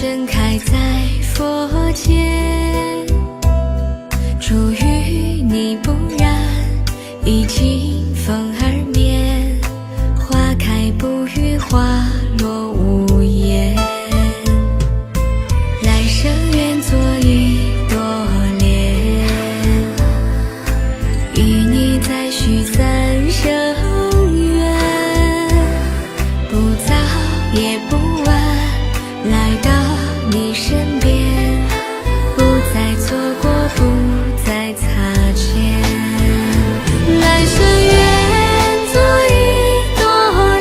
盛开在佛前，出淤泥不染，已经风儿眠。花开不语，花落无言。来生愿做一朵莲，与你再续三生缘。不早也不晚，来到你身边，不再错过，不再擦肩。来生愿做一朵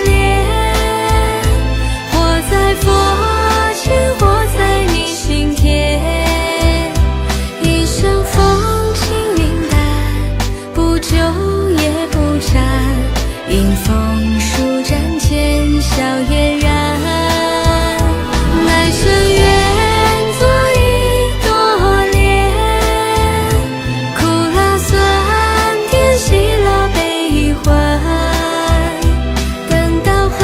莲，活在佛前，活在你心田。一生风轻云淡，不久也不沾，迎风舒展间笑嫣然。来生愿做一朵莲，苦辣酸甜，喜乐悲欢。等到回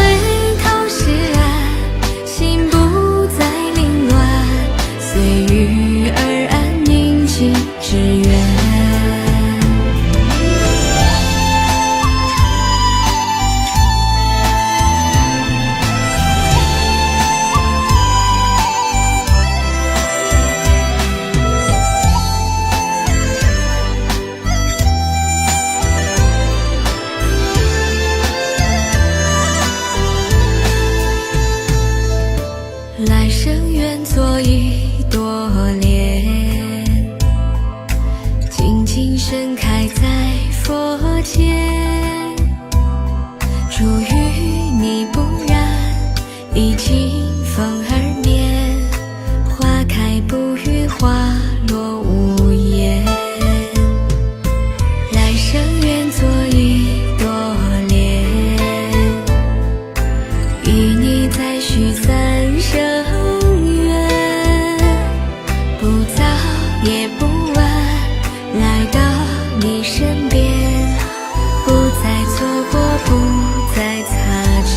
头是岸，心不再凌乱，随遇而安，宁静致远。来生愿做一朵莲，静静盛开在佛前，出淤泥不染，已经风儿眠。花开不语，花落无言。来生愿做一朵莲，与你再续三生缘。不早也不晚，来到你身边，不再错过，不再擦肩。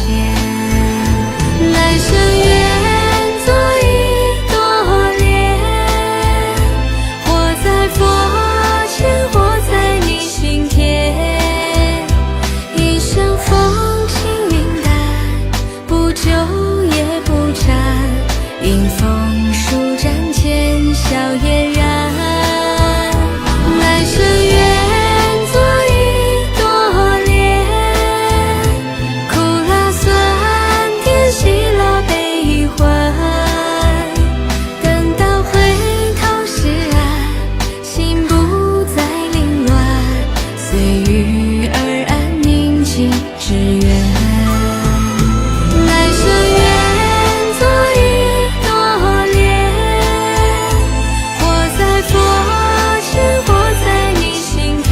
来生愿做一朵莲，活在佛前，活在你心田。一生风轻云淡，不久也不沾，迎风舒展间笑嫣然。来生愿做一朵莲，苦辣酸甜，喜乐悲欢。等到回头是岸，心不再凌乱，随遇而安，宁静致远。来生愿做一朵莲，活在佛前，活在你心田。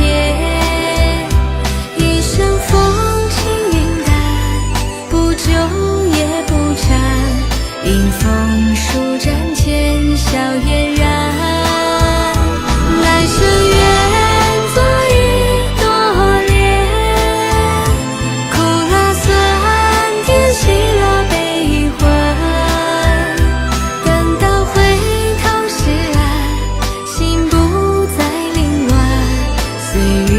一生风轻云淡，不久也不沾，迎风舒展间笑嫣然。来生愿做一朵莲，苦辣酸甜，喜乐悲欢。等到回头是岸，心不再凌乱，随遇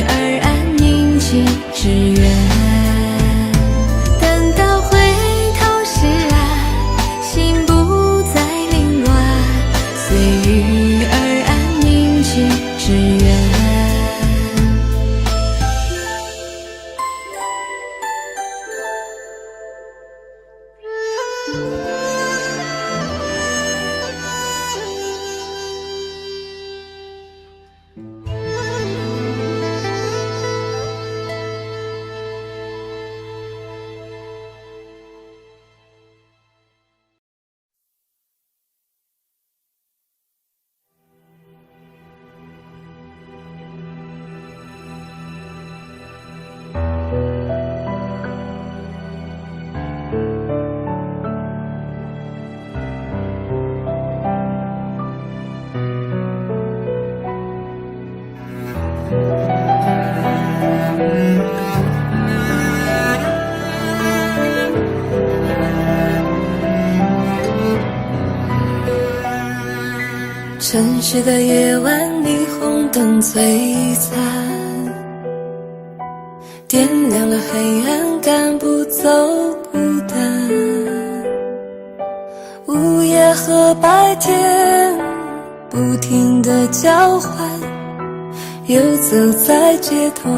而安，宁静致远。等到回头是岸，心不再凌乱，随城市的夜晚，霓虹灯璀璨，点亮了黑暗，赶不走孤单。午夜和白天不停地交换，游走在街头，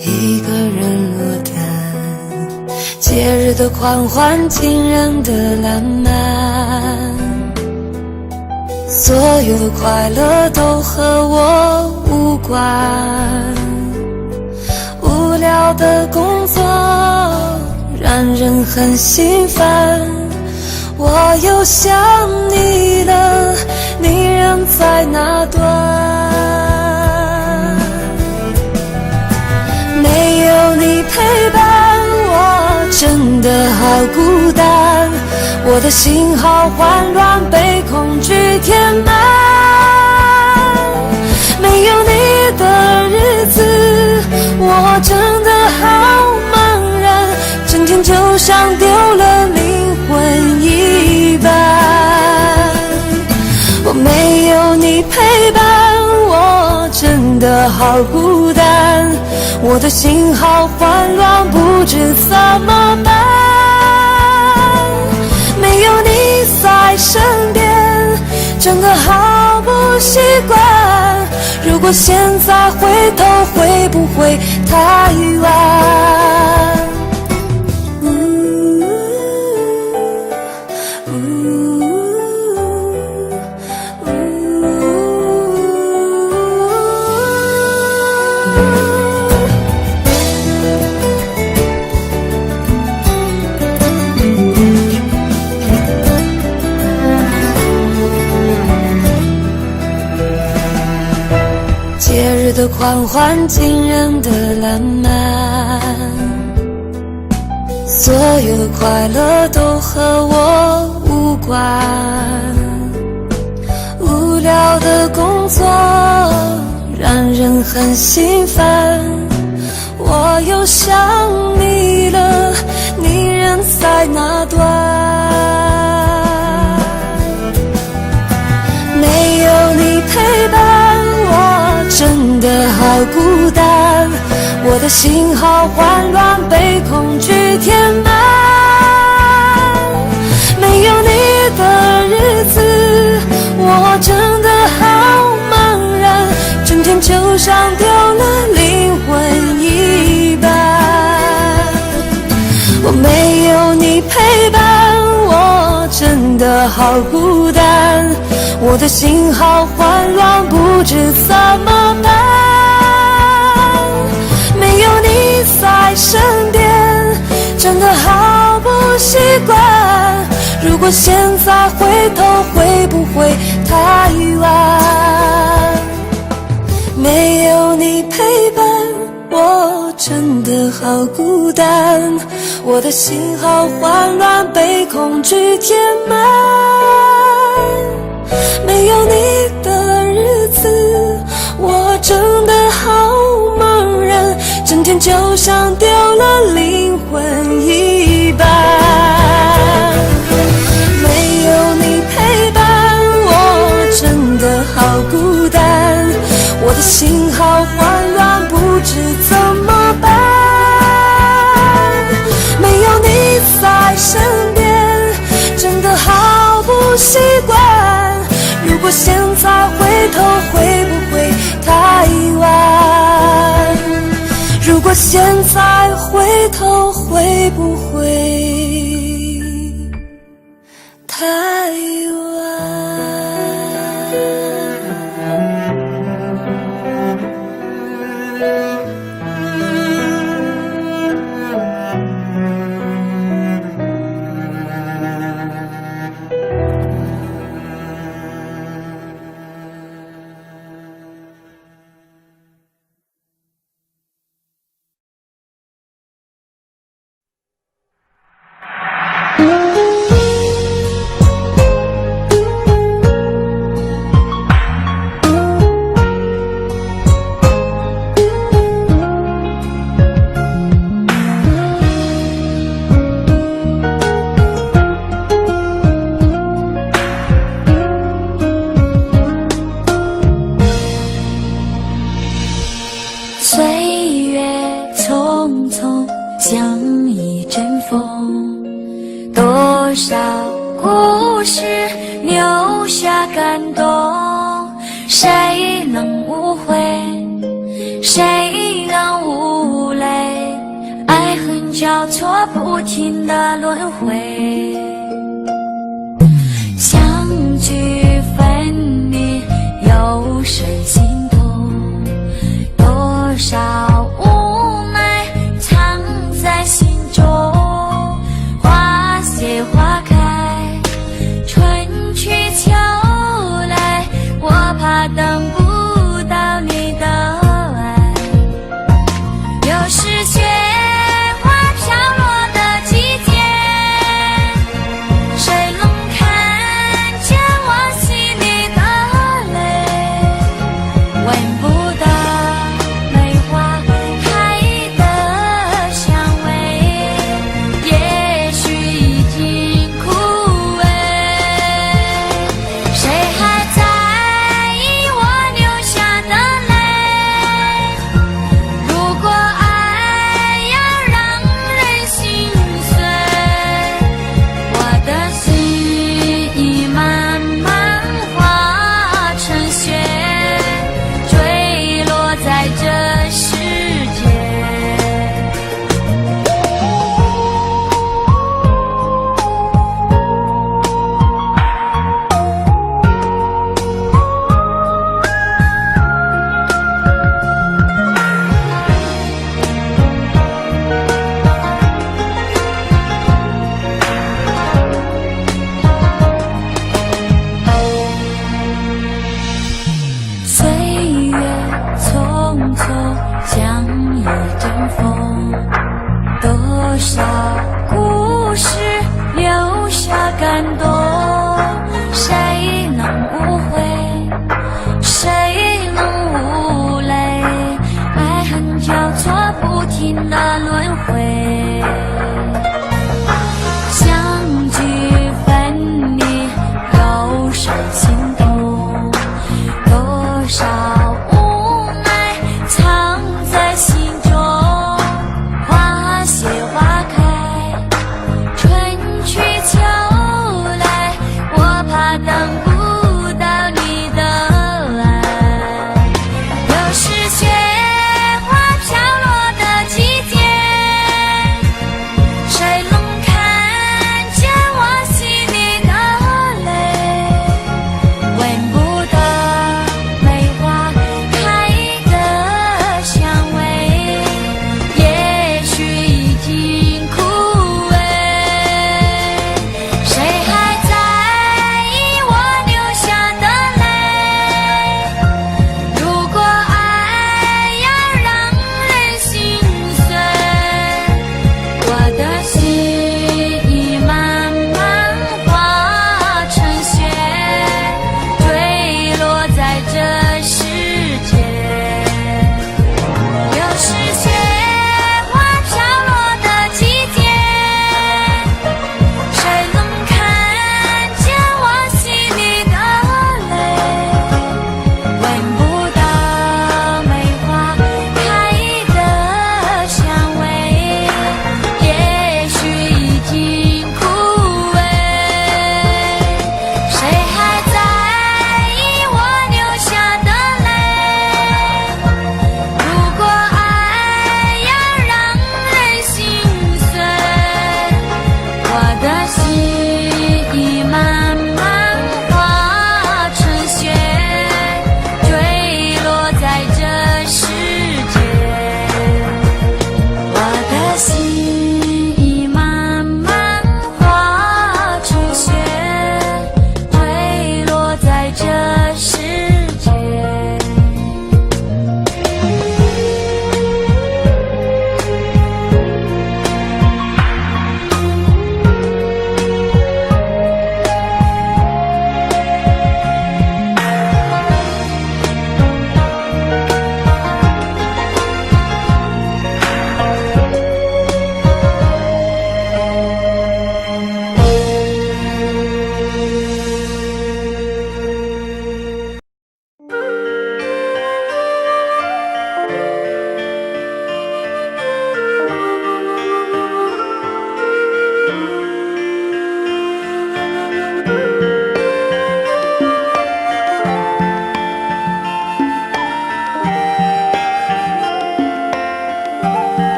一个人落单。节日的狂欢，情人的浪漫，所有的快乐都和我无关。无聊的工作让人很心烦，我又想你了，你人在哪端？没有你陪伴，我真的好孤单，我的心好慌乱，被恐惧填满。没有你的日子，我真的好茫然，整天就像丢了灵魂一般。我没有你陪伴，我真的好孤单，我的心好慌乱，不知怎么办。没有你在身边，真的好不习惯。如果现在回头，会不会太晚？节日的狂欢，情人的浪漫，所有的快乐都和我无关。无聊的工作让人很心烦，我又想你了，你人在哪端？没有你陪伴，我真的好孤单，我的心好慌乱，被恐惧填满。没有你的日子，我真的好茫然，整天就像丢了灵魂一般。我没有你陪伴，我真的好孤单，我的心好慌乱，不知怎么办。没有你在身边，真的好不习惯。如果现在回头，会不会太晚？没有你陪伴，我真的好孤单，我的心好慌乱，被恐惧填满。没有你的日子，我真的好茫然，整天就像丢了灵魂一般。没有你陪伴，我真的好孤单，我的心好慌乱，不知怎么办。没有你在身边，真的好不习惯。如果现在回头，会不会太晚？如果现在回头，会不会太晚？少故事留下感动，谁能无悔，谁能无泪，爱恨交错不停的轮回，相聚分离有谁心痛，多少无奈藏在心中，花谢花开，春去秋来，我怕等不到你的爱，又是雪花飘落的季节，谁能看见我心里的泪，闻不到梅花开的香味，也许已经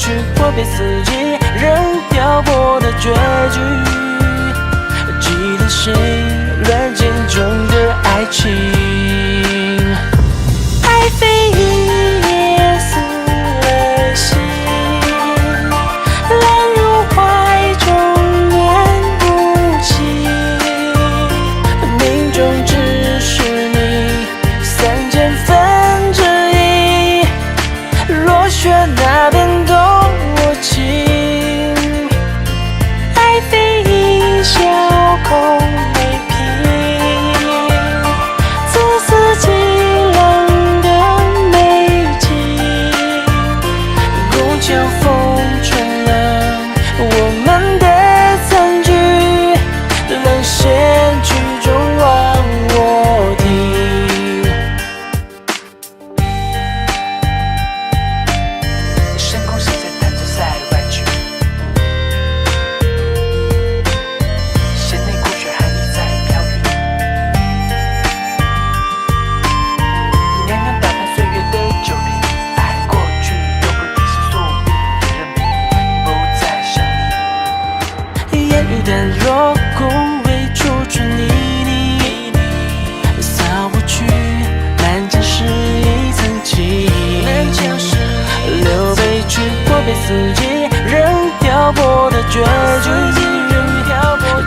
去或被四季扔掉过的结局，记得谁软件中的爱情，爱非也撕了心，烂入怀中面不起，命中只是你1/3000，若选哪边都我情，爱非一小口没凭，自私极冷的美景，孤桥风吹了我们的残局，冷线曲终忘我听，深空谁在弹奏塞外曲，弦内孤雪寒意在飘远，娘娘打翻岁月的酒瓶，爱过去又不敌是宿命，人民不再想你，烟雨淡若枯萎初春泥泞，扫不去满江湿一层情，留悲去或被四季扔掉过的结局，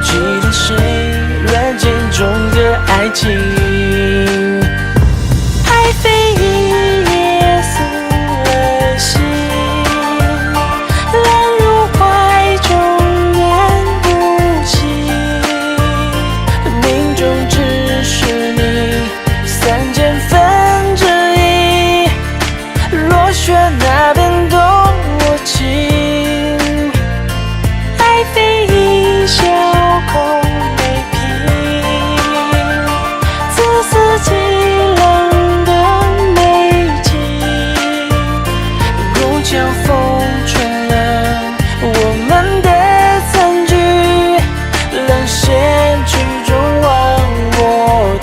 记得谁软件中的爱情，爱非也撕了心，烂入怀中面不起，命中只是你1/3000，若选哪边都我情，爱非一小口没凭，自私极冷的美景，孤桥风吹了我们的残局，冷线曲终忘我听，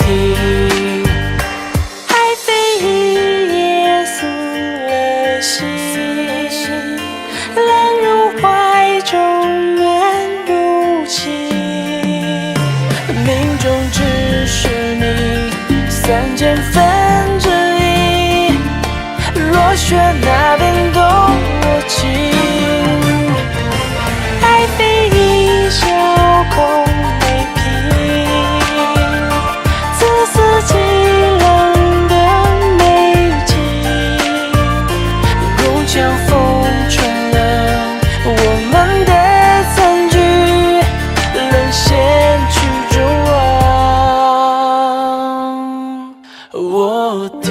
爱非也撕了心，烂入怀中面不起，命中只是你1/3000，若选哪边都我情，爱非一小口没凭，自私极冷的美景，孤桥风吹了我们的残局，冷线曲终忘我听。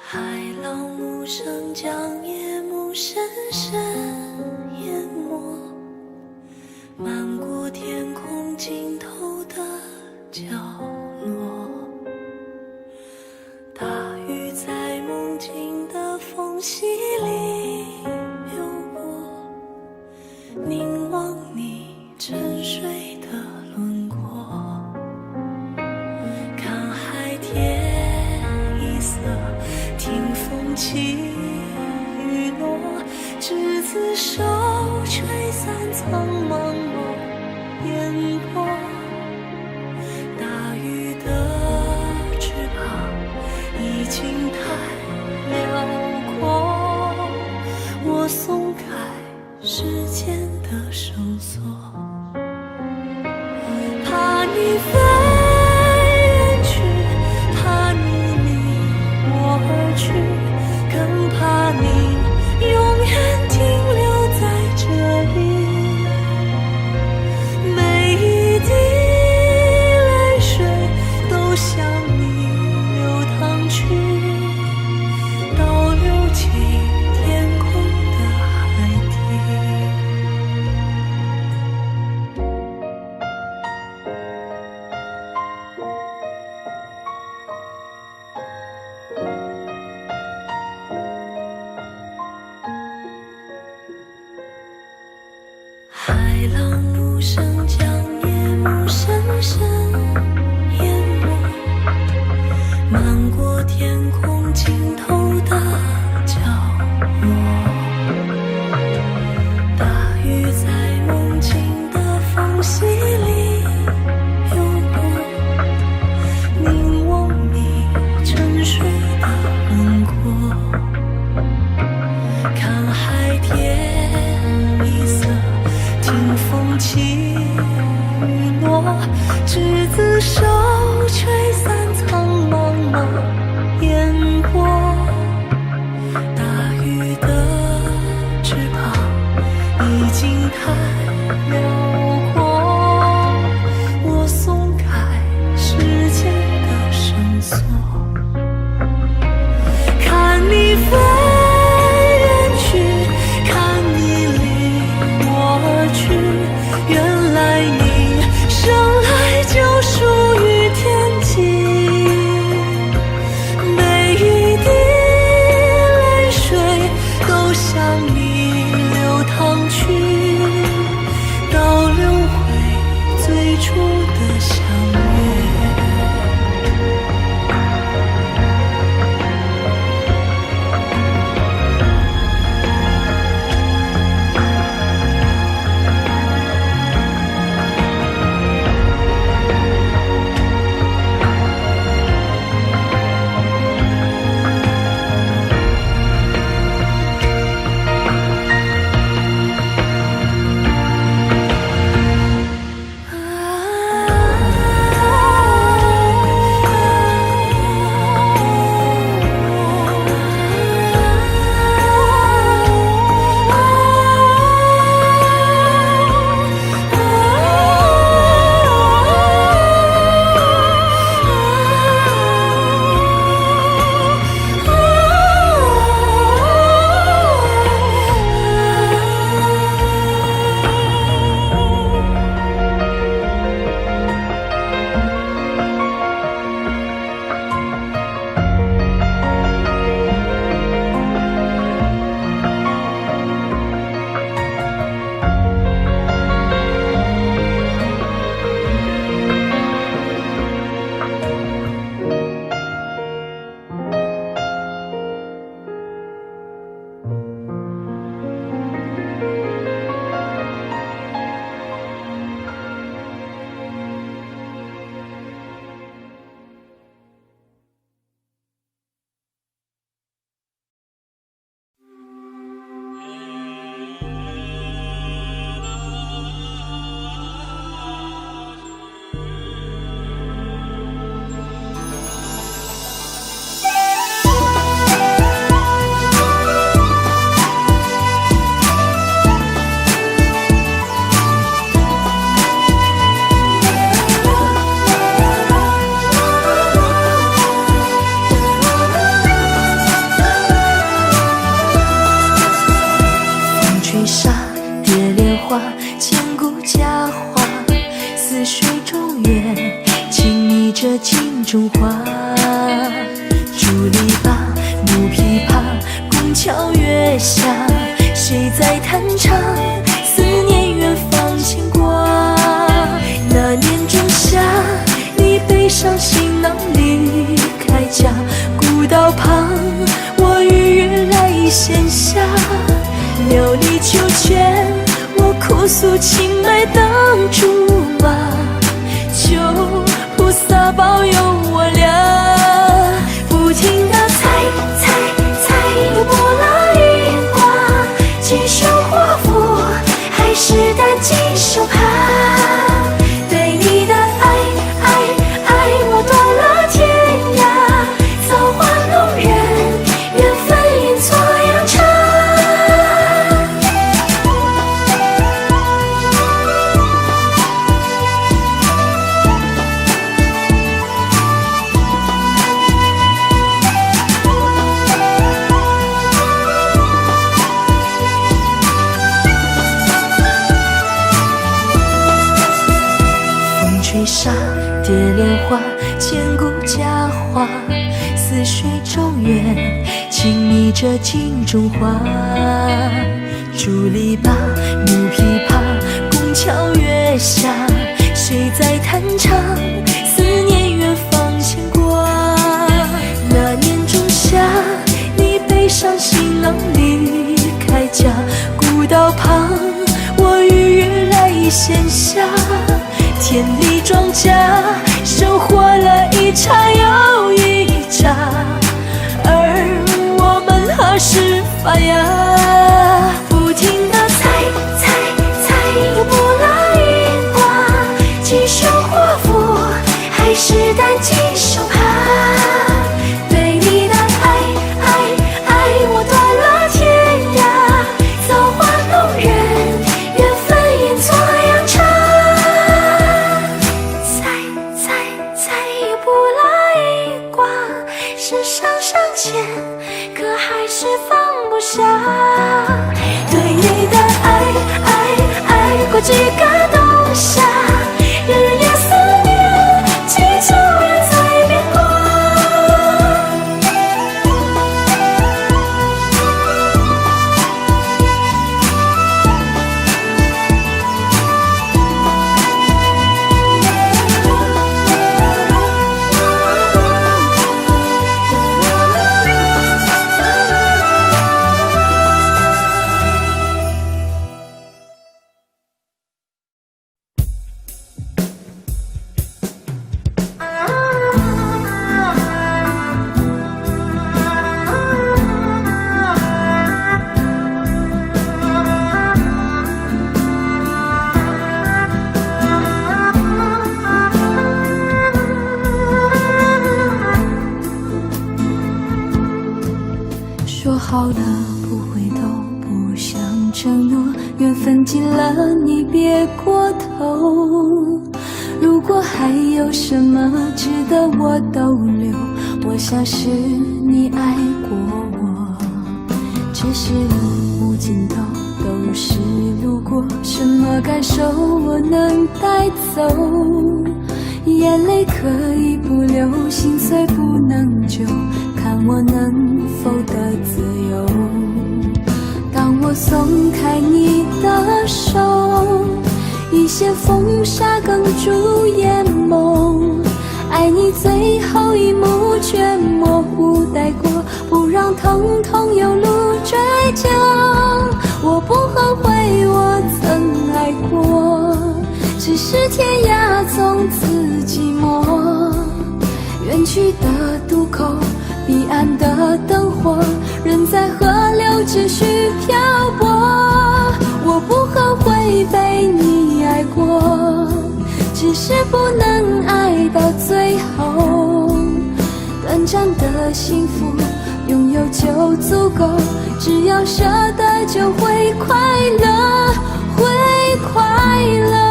海浪无声将夜幕深深淹没，漫过天空尽头的角落，大雨在梦境的缝隙里流过，凝望你沉睡的轮廓，看海天一色，听风起雨落，执子手，吹散苍茫落烟波。大雨的翅膀已经太辽阔，我松开时间的绳索，你飞远去，怕你离我而去，更怕你永远停留在这里。每一滴泪水都向你流淌去，倒流进天空的海底。海浪无声将夜幕深深淹没，漫过天空尽头的角落。大雨在梦境的缝隙里流过，凝望你沉睡的轮廓，看海天一色，听风起雨落，执子手，吹散苍茫茫烟波。大雨的翅膀已经太辽阔，我松开时间的绳索，看你飞远去，看你离我而去，原来你生来就属于天际。每一滴泪水都向你流淌去，倒流回最初的相约。千古佳话，似水中月，轻昵着镜中花。竹篱笆，木琵琶，拱桥月下，谁在弹唱？思念远方牵挂。那年仲夏，你背上行囊离开家，古道旁，我与月来闲暇，料理秋千。哭诉青梅当竹马，求菩萨保佑我俩。不停地猜，拨拉云挂，几手华服，还是担惊受怕。对你的爱吹沙蝶莲花，千古佳话，似水中月，轻昵着镜中花。竹篱笆，木琵琶，宫桥月下，谁在弹唱？思念远方牵挂。那年仲夏，你背上行囊离开家，古道旁，我与月来闲暇。田里庄稼，收获了一茬又一茬，而我们何时发芽？不停地猜，又不拉一卦，几手祸福，还是担几手怕。对你的爱，我断了天涯，造化弄人，缘分演作阳差。又不拉一卦，是上签，可还是放不下。对你的爱过几个冬夏，日夜思念，几秋月在变卦。说好了不回头，不想承诺，缘分尽了你别过头。如果还有什么值得我逗留，我想是你爱过我。只是路无尽头，都是路过，什么感受我能带走？眼泪可以不流，心碎不能救，看我能否得自由。当我松开你的手，一线风沙哽住眼眸，爱你最后一幕却模糊带过，不让疼痛有路追究。我不后悔我曾爱过，只是天涯从此寂寞。远去的渡口，彼岸的灯火，人在河流只需漂泊。我不后悔被你爱过，只是不能爱到最后。短暂的幸福拥有就足够，只要舍得就会快乐，会快乐。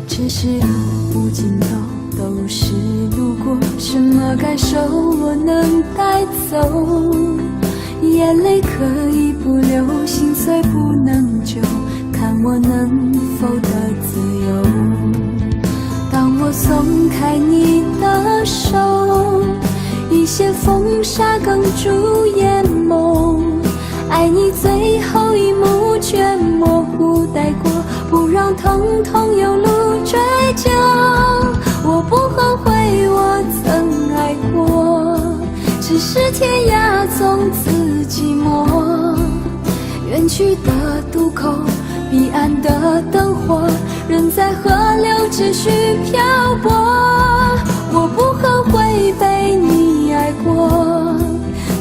只是路无尽头，都是路过，什么感受我能带走？眼泪可以不流，心碎不能救，看我能否得自由。当我松开你的手，一线风沙哽住眼眸，爱你最后一幕却模糊带过，不让疼痛有路追究。我不后悔我曾爱过，只是天涯从此寂寞。远去的渡口，彼岸的灯火，人在河流只需漂泊。我不后悔被你爱过，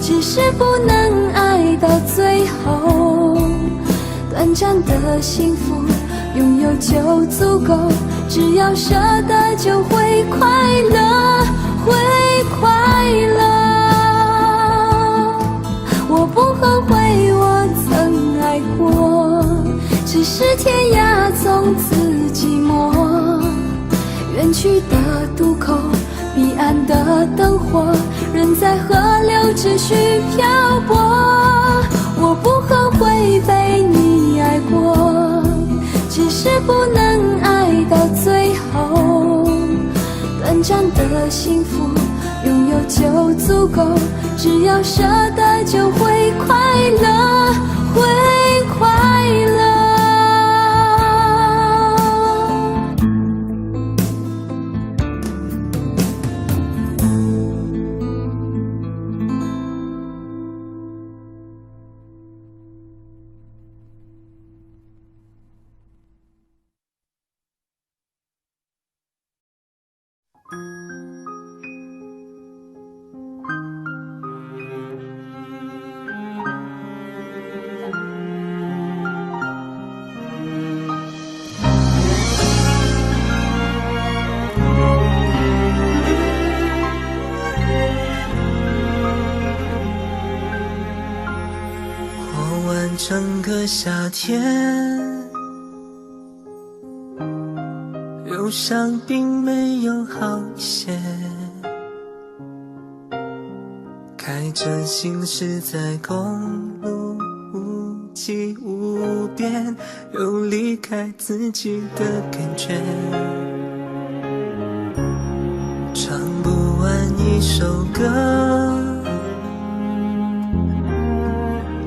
只是不能爱到最后。短暂的幸福拥有就足够，只要舍得就会快乐，会快乐。我不后悔我去的渡口，彼岸的灯火，人在河流只需漂泊。我不后悔被你爱过，只是不能爱到最后。短暂的幸福拥有就足够，只要舍得就会快乐，会快乐。整个夏天，忧伤并没有好些，开着行驶在公路，无际无边，有离开自己的感觉，唱不完一首歌，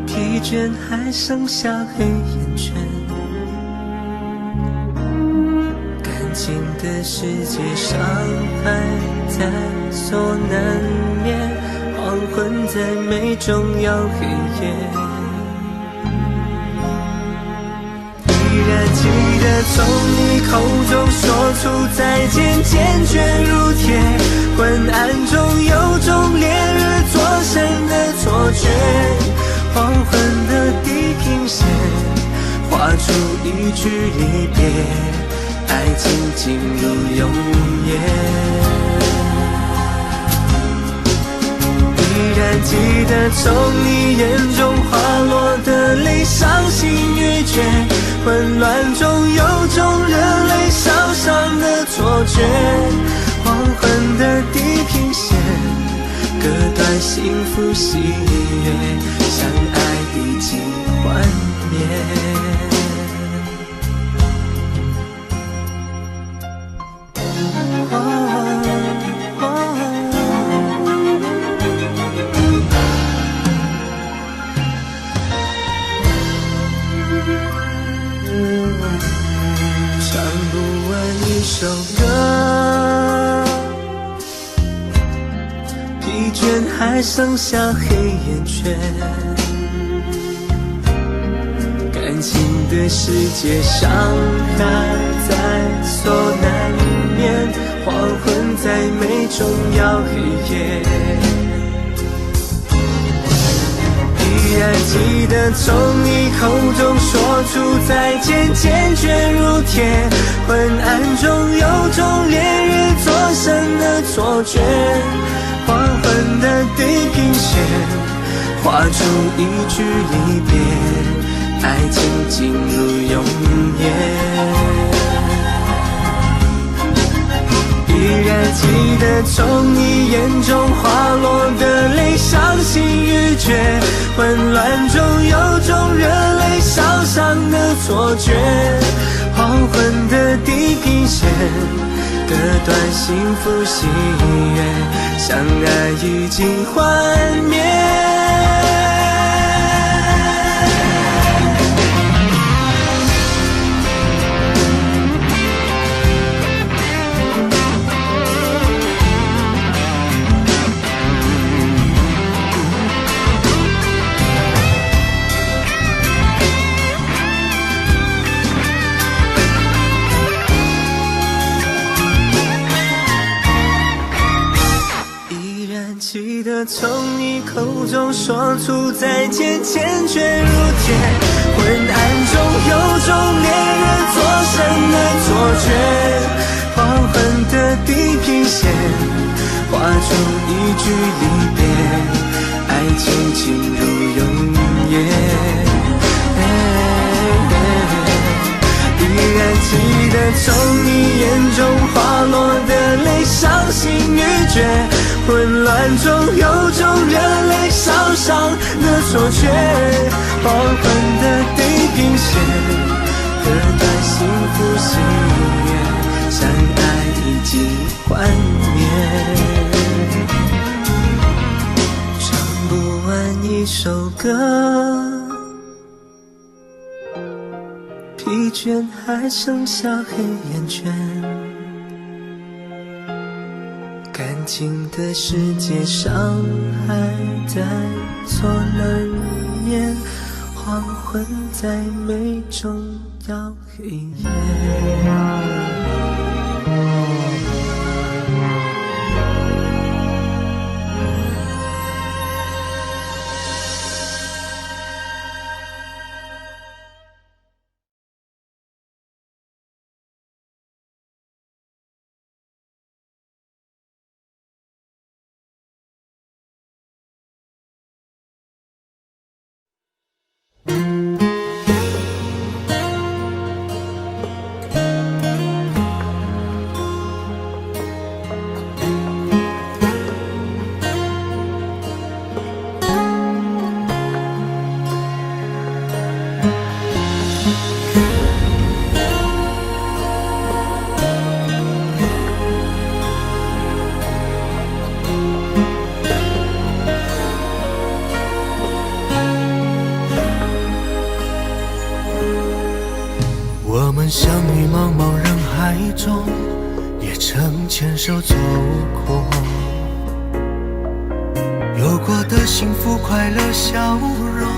疲倦还剩下黑眼圈，感情的世界伤害在所难免，黄昏再美终要黑夜，依然记得从你口中说出再见，坚决如铁，昏暗中有种烈日灼身的错觉，黄昏的地平线画出一句离别，爱情进入永夜，依然记得从你眼中滑落的泪，伤心欲绝，混乱中有种热泪烧伤的错觉，黄昏的地平线割断幸福喜悦，相爱已经幻灭。唱不完一首歌，疲倦还剩下黑眼圈，感情的世界伤害在所难免，黄昏再美终要黑夜，依然记得从你口中说出再见，坚决如铁，昏暗中有种烈日灼身的错觉，黄昏的地平线画出一句离别，爱情进入永夜，依然记得从你眼中滑落的泪，伤心欲绝，混乱中有种热泪烧伤的错觉，黄昏的地平线割断幸福喜悦，相爱已经幻灭。记得从你口中说出再见，坚决如铁，昏暗中有种烈日灼身的错觉，黄昏的地平线画出一句离别，爱情进入永夜，依然记得从你眼中滑落的泪，伤心欲绝，混乱中有种热泪烧伤的错觉，黄昏的地平线，隔断幸福喜悦，相爱已经幻灭。唱不完一首歌，疲倦还剩下黑眼圈，感情的世界上还在错乱入眠，黄昏在美中要黑夜。我们相遇茫茫人海中，也曾牵手走过，有过的幸福快乐笑容，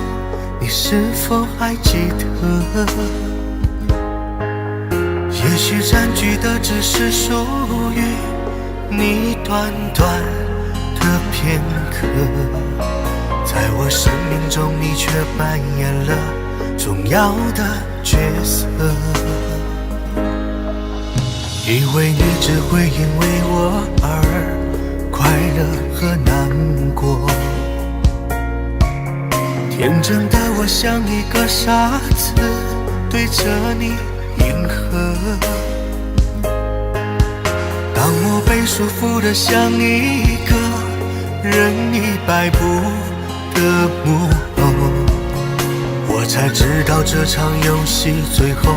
你是否还记得？也许占据的只是属于你短短的片刻，在我生命中你却扮演了重要的角色，以为你只会因为我而快乐和难过，天真的我像一个傻子对着你迎合，当我被束缚的像一个任意摆布的木偶，我才知道这场游戏最后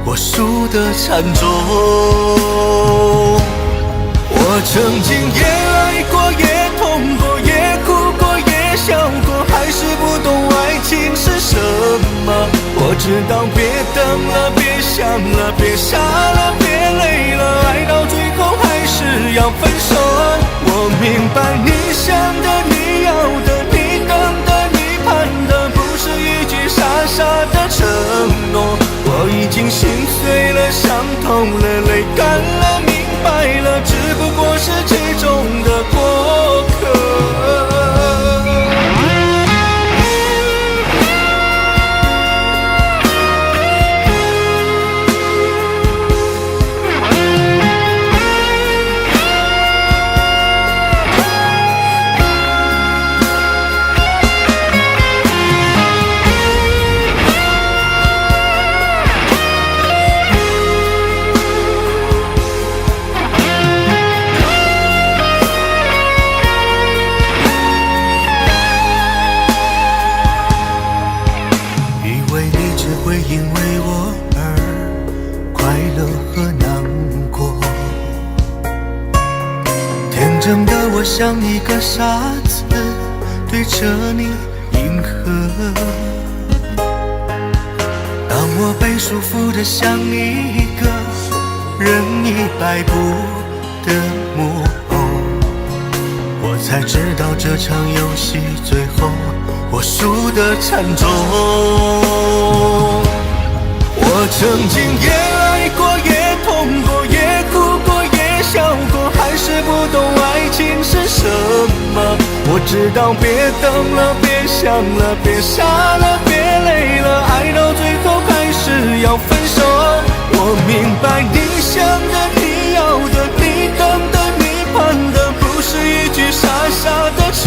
我输得惨重。我曾经也爱过，也痛过，也哭过，也笑过，还是不懂爱情是什么。我知道别等了，别想了，别傻了，别累了，爱到最后还是要分手。我明白你想的，你要的，你等的，你盼的，不是一句傻傻的承诺。我已经心碎了，伤痛了，泪干了，明白了，只不过是其中的过客。真的我像一个傻子对着你迎合，当我被束缚的像一个任意摆布的木偶，我才知道这场游戏最后我输得惨重。我曾经也爱过，也痛过，也哭过，也笑过，还是不懂爱情是什么。我知道别等了，别想了，别傻了，别累了，爱到最后还是要分手。我明白你想的，你要的，你等的，你盼的，不是一句傻傻的承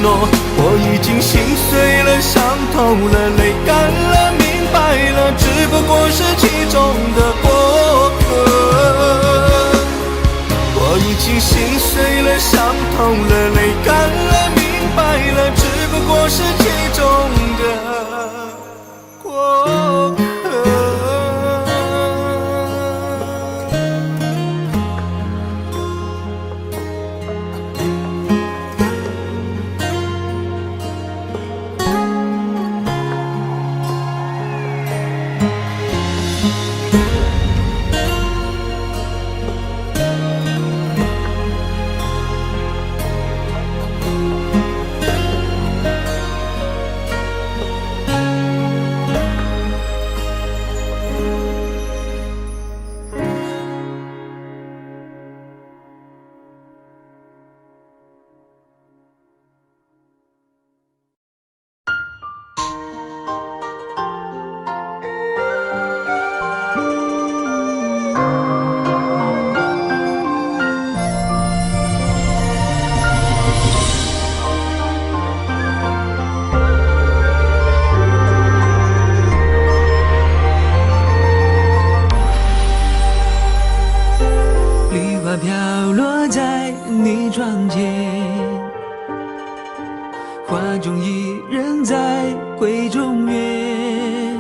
诺。我已经心碎了，伤透了，泪干了，明白了，只不过是其中的过客。碎了，伤痛了，泪干了，明白了，只不过是其中的过客。飘落在你窗前，画中一人在闺中院，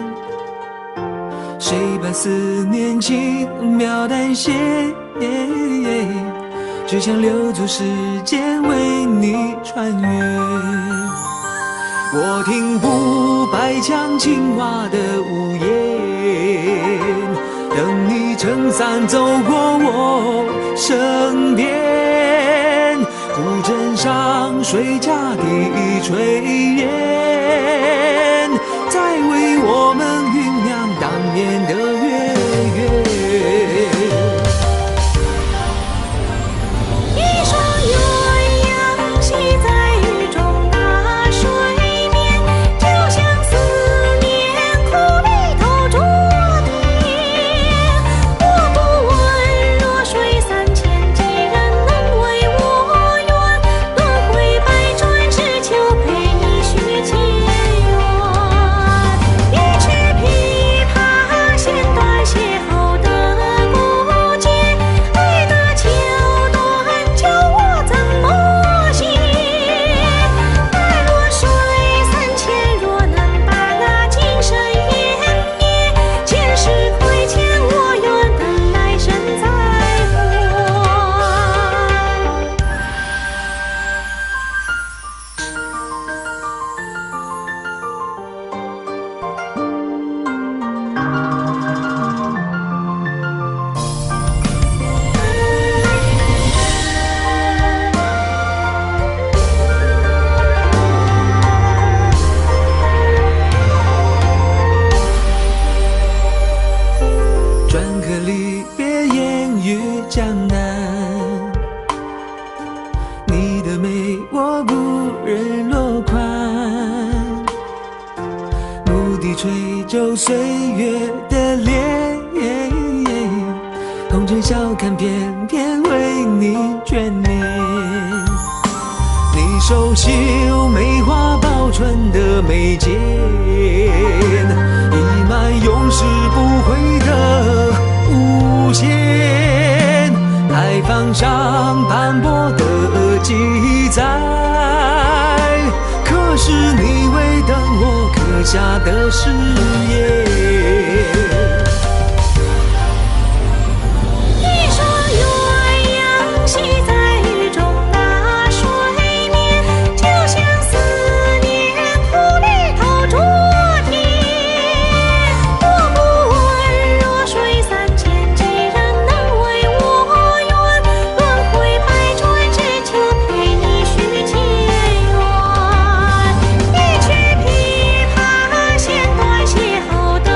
谁把思念轻描淡写，只想留住时间为你穿越。我听不白墙青瓦的屋檐，等你撑伞走过我身边，古镇上水架低炊烟，在为我们酝酿当年的月圆。一双鸳鸯戏在雨中打水面，就像思念苦里透着甜。我不问弱水三千，几人能为我愿？轮回百转，只求陪你续前缘。一曲琵琶弦断邂逅的孤绝，爱的桥段叫我怎么写？待落水三千，若能把那今生湮灭，前世亏欠我愿等来生再专科离别烟雨江南，你的美我不忍落款，牧笛吹皱岁月的脸，红尘笑看偏偏为你眷恋。你手绣梅花报春的眉间，溢满永世不悔的无限，海帆上斑驳的记载，可是你为等我刻下的誓言。一双鸳鸯戏在雨中打水面，就像思念苦里透着甜。我不问弱水三千，几人能为我愿？轮回百转，只求陪你续前缘。一曲琵琶弦断邂逅的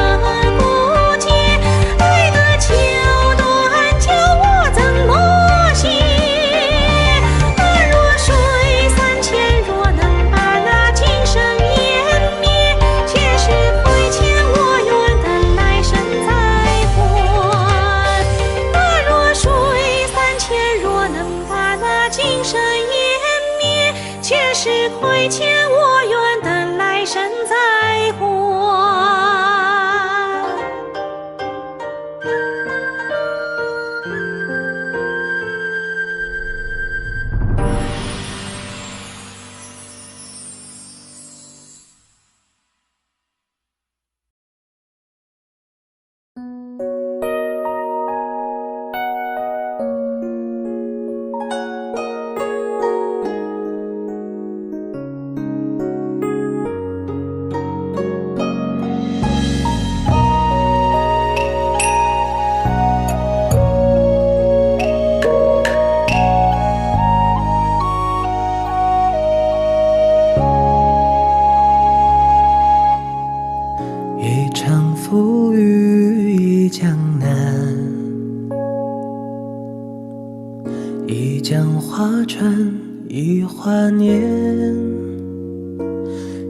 江花船一华年，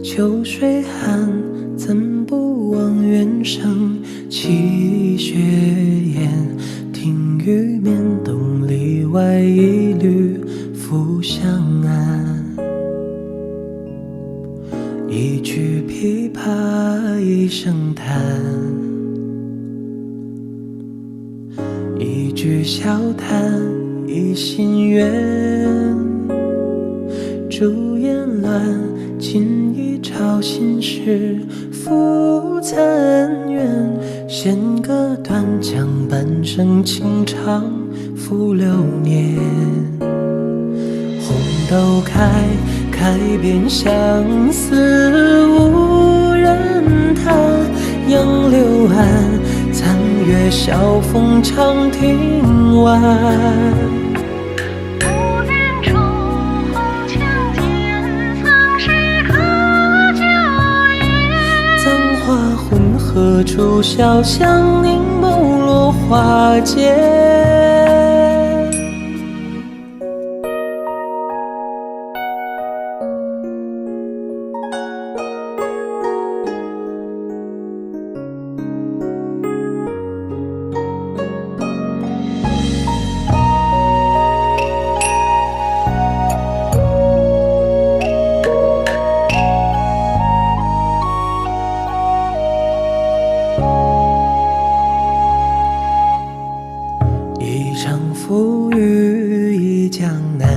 秋水寒，怎不忘远生泣血烟？听雨绵，洞里外一缕复相安。一曲琵琶一声叹，一句笑谈一心愿。烛烟乱，今已潮心事复残垣。弦歌断肠，半生情长付流年。红豆开，开遍相思无人谈。杨柳岸，残月晓风长亭晚。何处潇湘凝眸落花间？浮于一江南，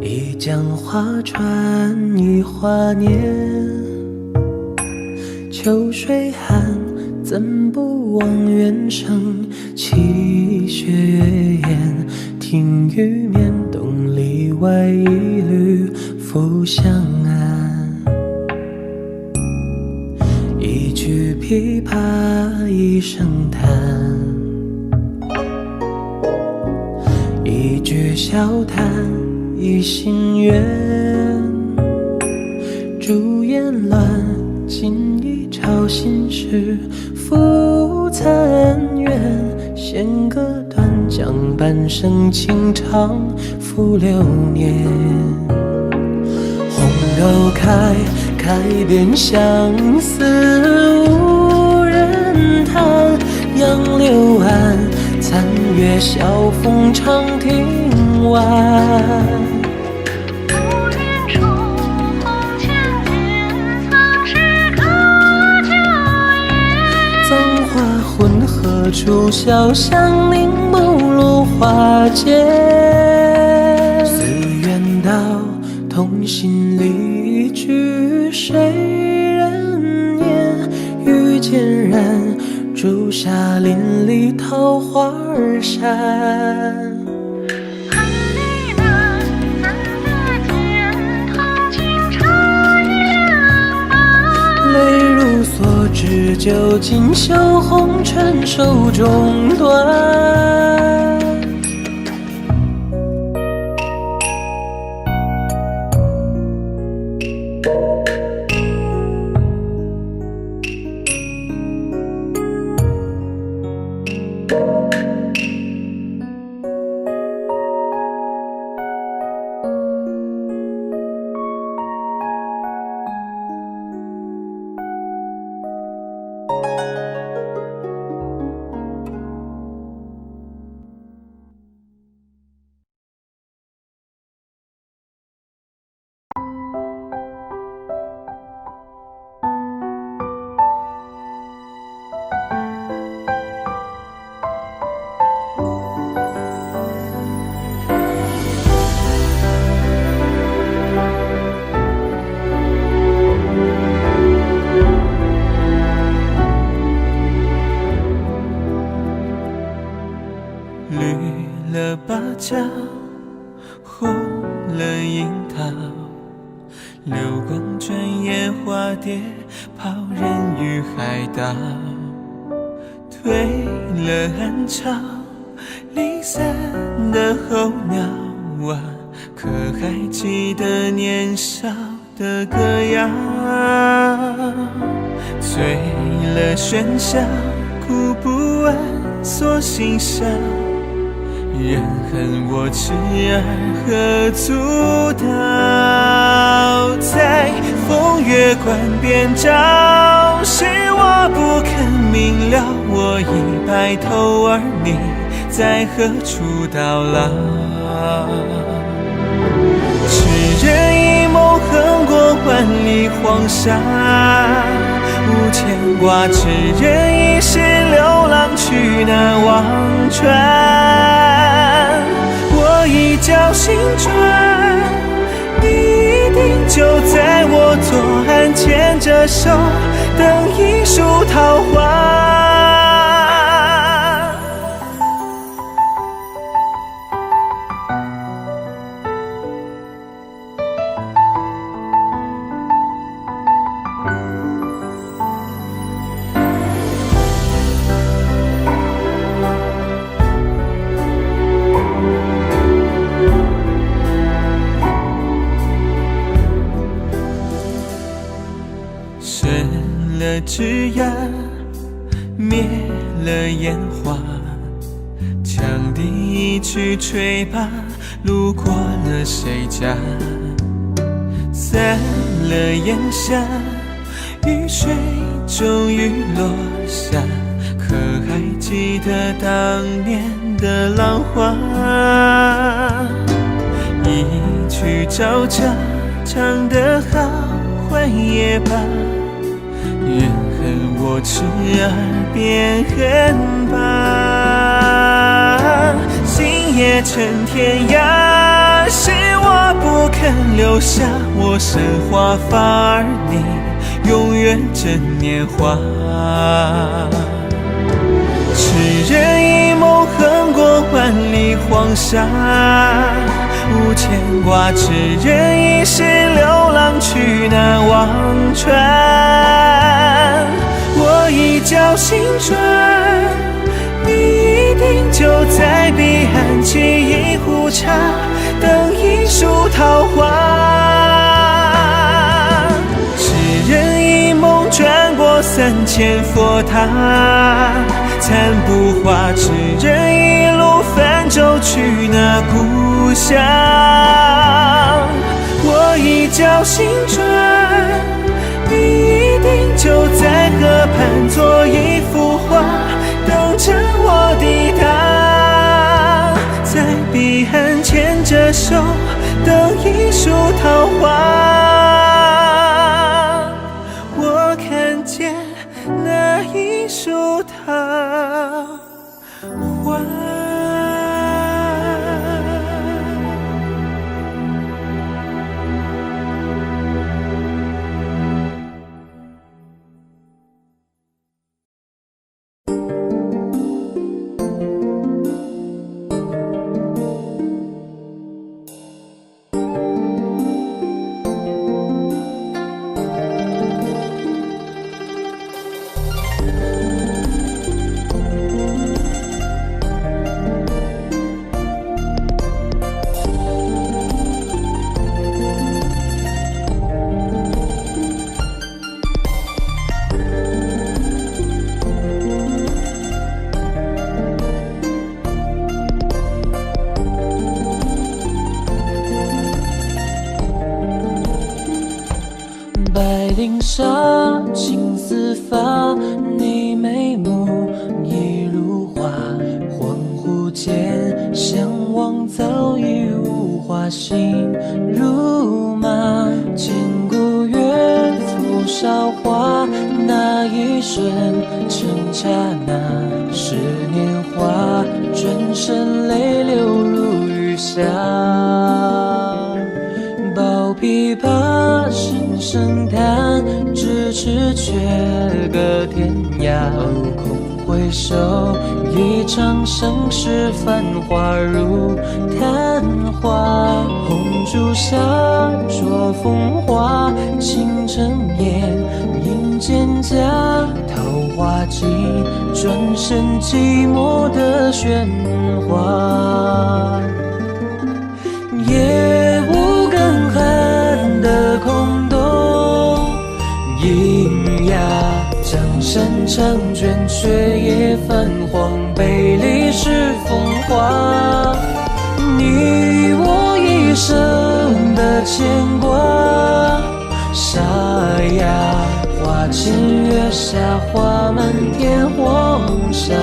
一江花船一华年。秋水寒，怎不忘远生泣血烟？听雨绵，洞里外一缕复相安。一曲琵琶一声叹，一句笑谈一心愿。烛烟乱，今已潮心事复残垣。弦歌断，将半生情长付流年。红豆开，开遍相思无人谈。杨柳岸，残月晓风长亭晚。不言重逢千年，曾是隔旧颜。葬花魂，何处潇湘凝眸落花间？寺院道，同心离居谁人言？欲渐染，朱砂林里桃花扇。恨离难，难得见，同情差异两般。泪如所至，酒尽羞红尘手中断。绿了芭蕉，红了樱桃，流光转眼化蝶，抛人于海岛。退了暗潮，离散的候鸟啊，可还记得年少的歌谣？醉了喧嚣，哭不完，索性笑。人恨我痴儿何足道，在风月关边照，是我不肯明了，我已白头，而你在何处到老？痴人一梦横过万里黄沙，无牵挂，痴人一世流浪去那忘川。我一觉醒转，你一定就在我左岸，牵着手等一束桃花。伸了枝桠，灭了烟花，羌笛一曲吹罢，路过了谁家？散了烟霞，雨水终于落下，可还记得当年的浪花？一曲朝茶，唱得好坏也罢，人恨我痴儿便恨罢，心也成天涯，是我不肯留下我生华发，而你永远真年华。痴人一梦横过万里黄沙，无牵挂，痴人一世流浪去那忘川。我一觉醒转，你一定就在彼岸，沏一壶茶，等一束桃花。痴人一梦转过3000佛塔，残不化，痴人一路泛舟去那故乡。我一觉醒转，你一定就在河畔做一幅画，等着我抵达，在彼岸牵着手，等一束桃花。我看见那一束桃花。白绫纱，青丝发，你眉目已如画。恍惚间，相望早已无话，心如麻。千古月，浮韶华，那一瞬成刹那。是年华，转身泪流如雨下。抱琵琶，声声弹，咫尺却隔天涯。空回首，一场盛世繁华如昙花。红烛下，灼风华，倾城烟，映蒹葭。桃花尽，转身寂寞的喧哗。夜无更寒的空洞，喑哑江山长卷，却也泛黄，杯里是风华。你我一生的牵挂。沙哑花前月下，花满天黄沙。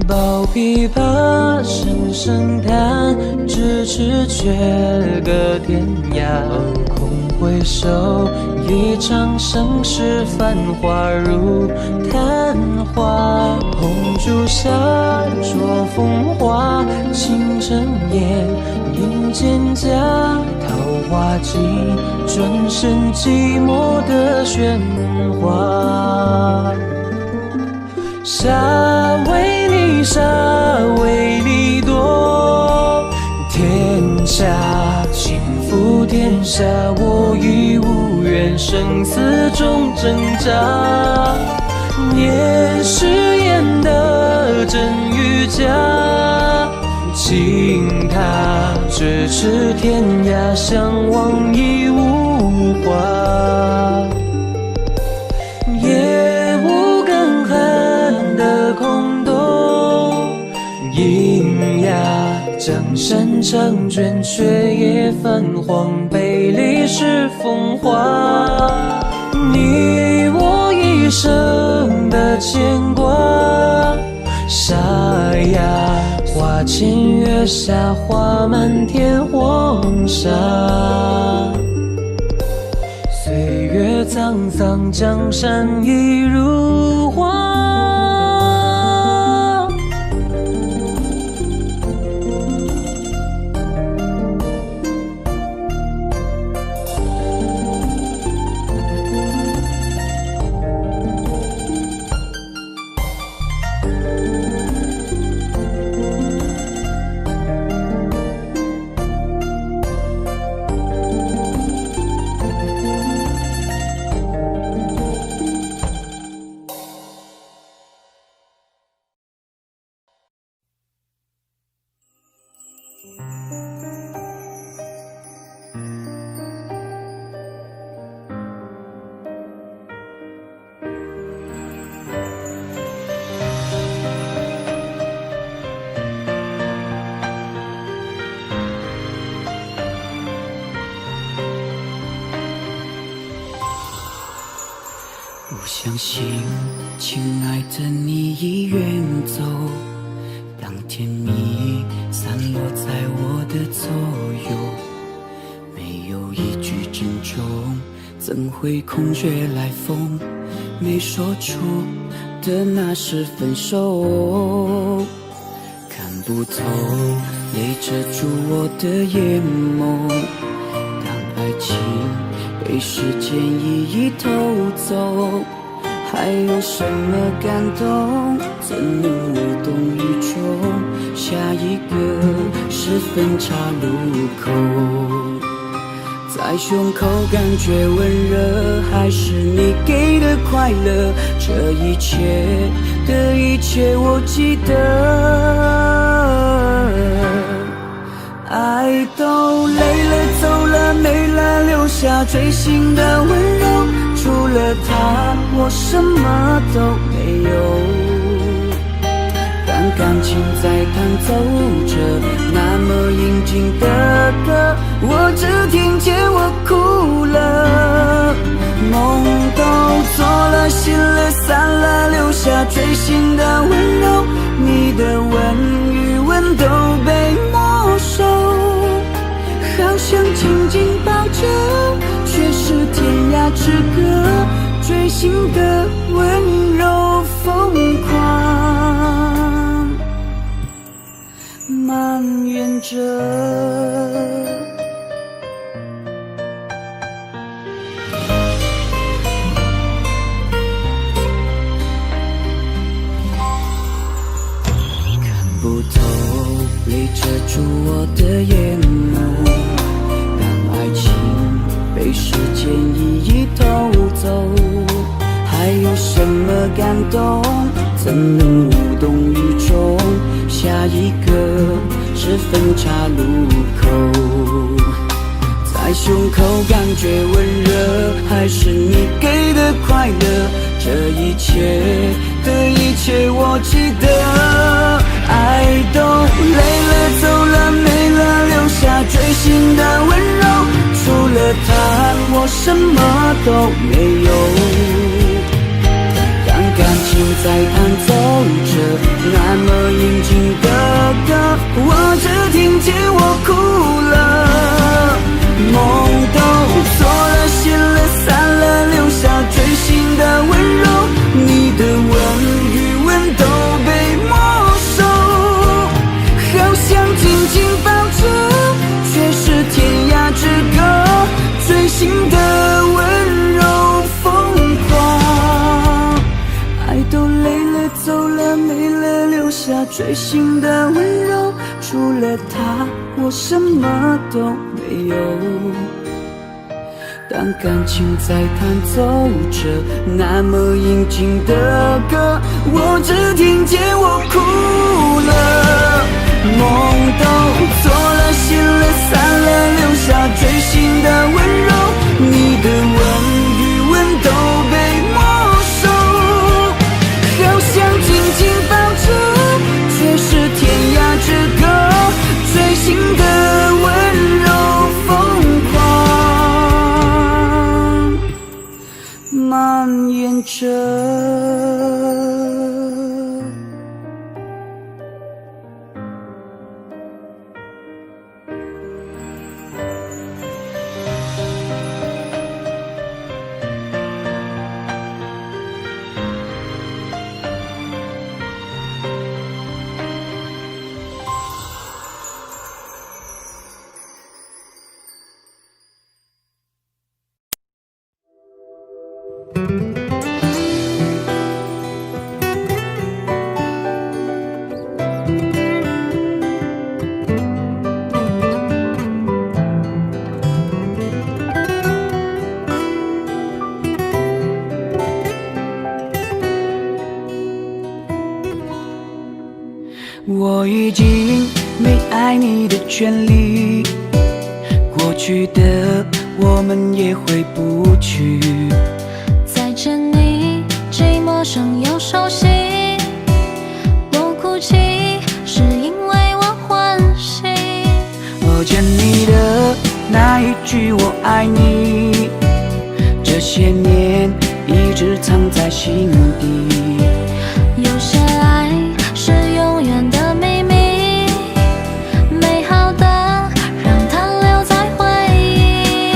抱琵琶声声弹，咫尺却隔天涯。空回首，一场盛世繁华如昙花。红烛下，灼风华，倾城烟，映蒹葭。桃花尽，转身寂寞的喧哗。沙为你，沙为你夺，天下倾覆天下，我已无缘生死中挣扎。念誓言的真与假，情他咫尺天涯，相望已无话。夜无更寒的空洞，银哑江山长卷，却也泛黄，杯里是风华。你我一生的牵挂。沙哑花前月下，花满天黄沙。岁月沧桑，江山已如画。不相信，亲爱的你已远走，当甜蜜散落在我的左右，没有一句珍重，怎会空穴来风？没说出的那是分手，看不透，泪遮住我的眼眸。当爱情被时间一一偷走，还有什么感动？怎能无动于衷？下一个是分岔路口，在胸口感觉温热，还是你给的快乐？这一切的一切我记得。爱都累了走了没了，留下锥心的温柔，除了他我什么都没有。当感情在弹奏着那么应景的歌，我只听见我哭了。梦都做了，心了散了，留下锥心的温柔，你的吻与吻都被没收，好想紧紧抱着，却是天涯之隔，锥心的温柔疯狂埋怨着。不透，泪遮住我的眼眸。什么感动？怎能无动于衷？下一个是分岔路口，在胸口感觉温热，还是你给的快乐？这一切的一切我记得。爱都累了走了没了，留下锥心的温柔，除了他我什么都没有。当感情在弹奏着那么应景的歌，我只听见我哭了。梦都做了谢了散了，留下锥心的温柔，你的吻与吻都被没收，好想紧紧抱着，却是天涯之隔，锥心的温柔疯狂。爱都累了走了没了，留下锥心的温柔，除了他我什么都没有。当感情在弹奏着那么应景的歌，我只听见我哭了。梦都做了谢了散了，留下锥心的温柔，你的吻与吻都被没收，好想紧紧抱着，却是天涯之隔，锥心的温柔疯狂蔓延着。我已经没爱你的权利，过去的我们也回不去。再见你，既陌生又熟悉。我哭泣，是因为我欢喜。我见你的那一句我爱你，这些年一直藏在心底。有些爱是永远的秘密，美好的让它留在回忆。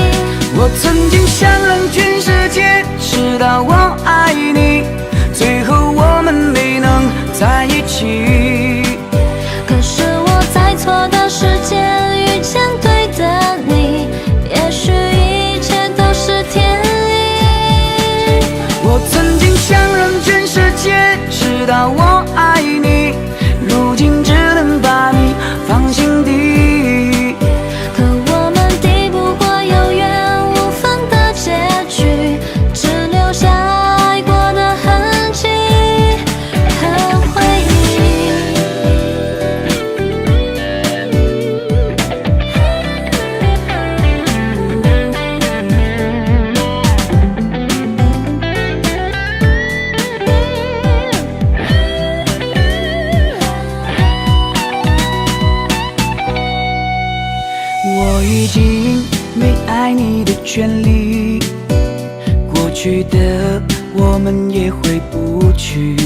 我曾经想让全世界知道我爱你，最后我们没能在一起。可是我在错的时间遇见对的你，也许一切都是天意。我曾经想让全世界知道我爱你，如今只能把你放心底。可我们抵不过有缘无分的结局，只留下爱过的痕迹和回忆。我已经没爱你的权利，过去的我们也回不去。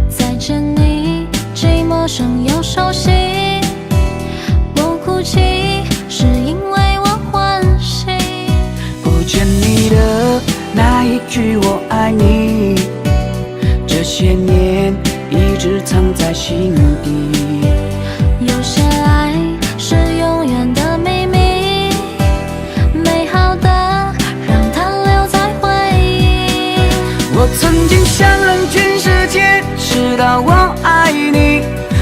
再见你，既陌生又熟悉。我哭泣，是因为我欢喜。我见你的那一句我爱你，这些年一直藏在心底。有些爱是永远的秘密，美好的让它留在回忆。我曾经想让全世界知道我爱你，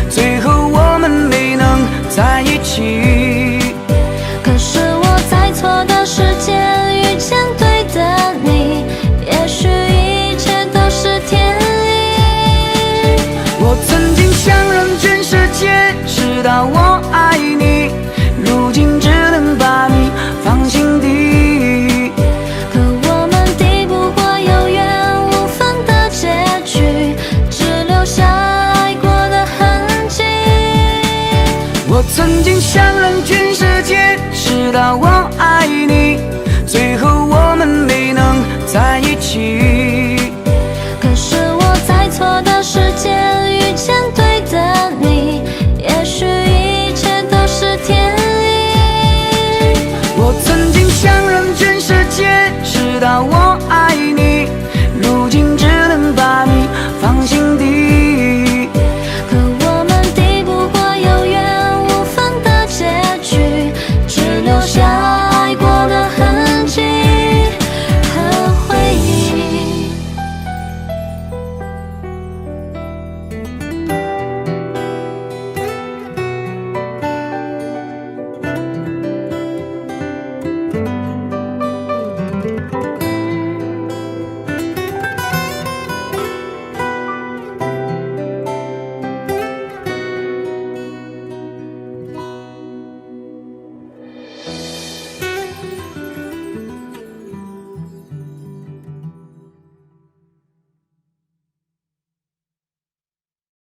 最后我们没能在一起。可是我在错的时间遇见对的你，也许一切都道我爱你，最后我们没能在一起。可是我在错的时间遇见对的你，也许一切都是天意。我曾经想让全世界知道我爱你，如今只能把